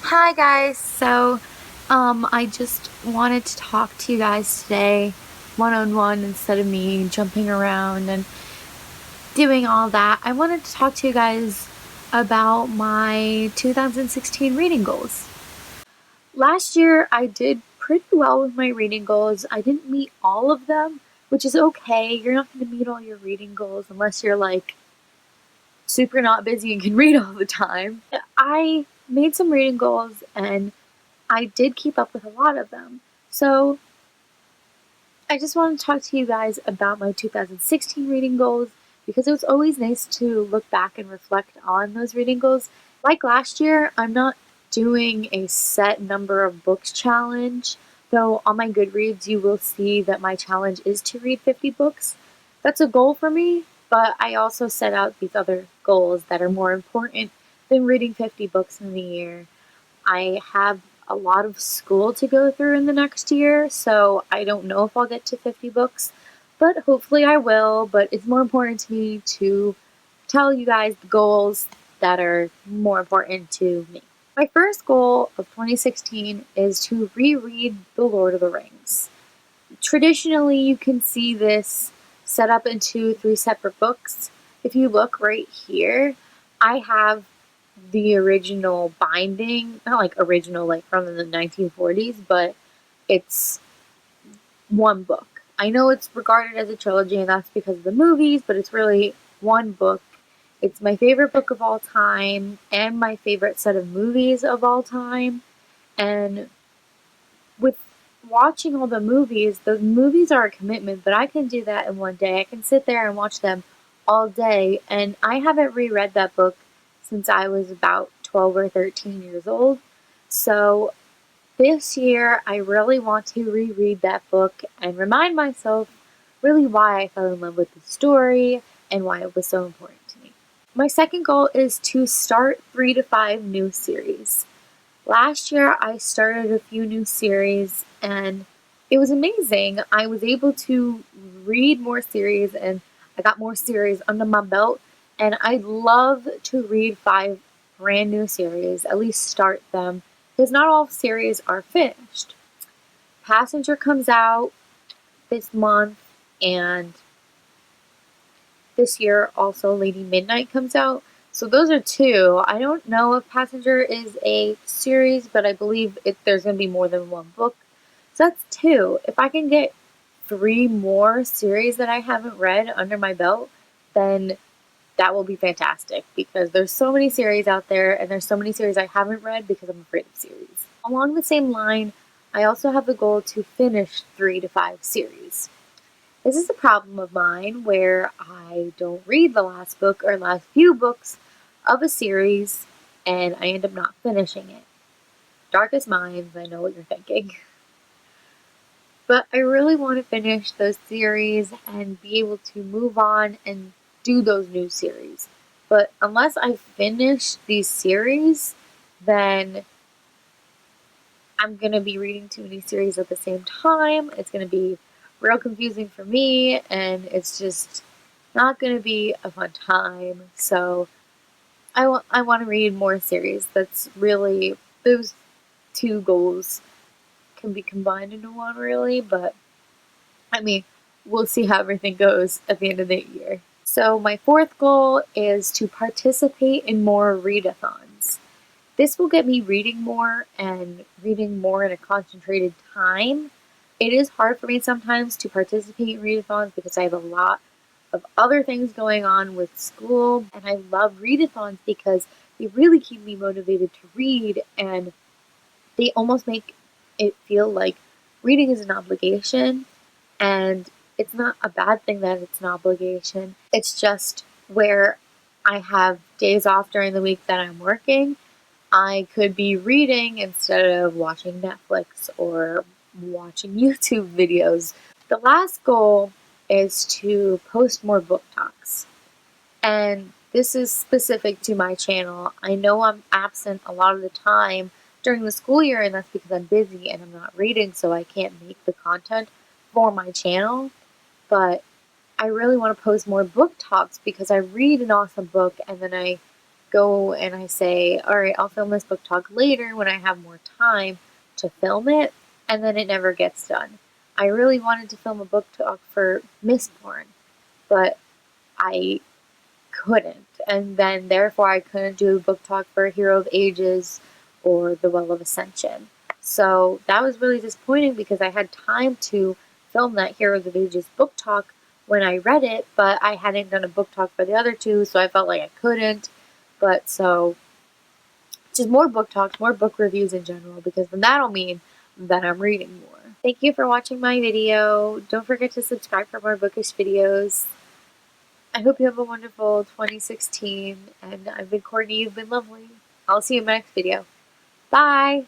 Hi guys, I just wanted to talk to you guys today one-on-one instead of me jumping around and doing all that. I wanted to talk to you guys about my 2016 reading goals. Last year I did pretty well with my reading goals. I didn't meet all of them, which is okay. You're not going to meet all your reading goals unless you're like super not busy and can read all the time. I made some reading goals and I did keep up with a lot of them. So I just want to talk to you guys about my 2016 reading goals because it was always nice to look back and reflect on those reading goals. Like last year, I'm not doing a set number of books challenge, though on my Goodreads you will see that my challenge is to read 50 books. That's a goal for me, but I also set out these other goals that are more important than reading 50 books in a year. I have a lot of school to go through in the next year, so I don't know if I'll get to 50 books, but hopefully I will. But it's more important to me to tell you guys the goals that are more important to me. My first goal of 2016 is to reread The Lord of the Rings. Traditionally, you can see this set up into three separate books. If you look right here, I have the original binding, not like original like from the 1940s, but it's one book. I know it's regarded as a trilogy and that's because of the movies, but it's really one book. It's my favorite book of all time and my favorite set of movies of all time. And with watching all the movies are a commitment, but I can do that in one day. I can sit there and watch them all day, and I haven't reread that book since I was about 12 or 13 years old. So this year, I really want to reread that book and remind myself really why I fell in love with the story and why it was so important to me. My second goal is to start 3 to 5 new series. Last year, I started a few new series and it was amazing. I was able to read more series and I got more series under my belt. And I'd love to read 5 brand new series, at least start them, because not all series are finished. Passenger comes out this month, and this year also Lady Midnight comes out. So those are 2. I don't know if Passenger is a series, but I believe there's going to be more than one book. So that's 2. If I can get 3 more series that I haven't read under my belt, then that will be fantastic because there's so many series out there and there's so many series I haven't read because I'm afraid of series. Along the same line, I also have the goal to finish 3 to 5 series. This is a problem of mine where I don't read the last book or last few books of a series and I end up not finishing it. Darkest Minds, I know what you're thinking. But I really want to finish those series and be able to move on and do those new series. But unless I finish these series, then I'm going to be reading too many series at the same time. It's going to be real confusing for me, and it's just not going to be a fun time. So I want to read more series. That's really, those 2 goals can be combined into one, really, but I mean, we'll see how everything goes at the end of the year. So my 4th goal is to participate in more readathons. This will get me reading more and reading more in a concentrated time. It is hard for me sometimes to participate in readathons because I have a lot of other things going on with school, and I love readathons because they really keep me motivated to read, and they almost make it feel like reading is an obligation, and it's not a bad thing that it's an obligation. It's just where I have days off during the week that I'm working, I could be reading instead of watching Netflix or watching YouTube videos. The last goal is to post more book talks. And this is specific to my channel. I know I'm absent a lot of the time during the school year, and that's because I'm busy and I'm not reading, so I can't make the content for my channel. But I really want to post more book talks because I read an awesome book and then I go and I say, all right, I'll film this book talk later when I have more time to film it, and then it never gets done. I really wanted to film a book talk for Mistborn, but I couldn't, and then therefore I couldn't do a book talk for Hero of Ages or The Well of Ascension. So that was really disappointing because I had time to film that Hero of Ages book talk when I read it, but I hadn't done a book talk for the other two, so I felt like I couldn't. But so, just more book talks, more book reviews in general, because then that'll mean that I'm reading more. Thank you for watching my video. Don't forget to subscribe for more bookish videos. I hope you have a wonderful 2016, and I've been Courtney, you've been lovely. I'll see you in my next video. Bye!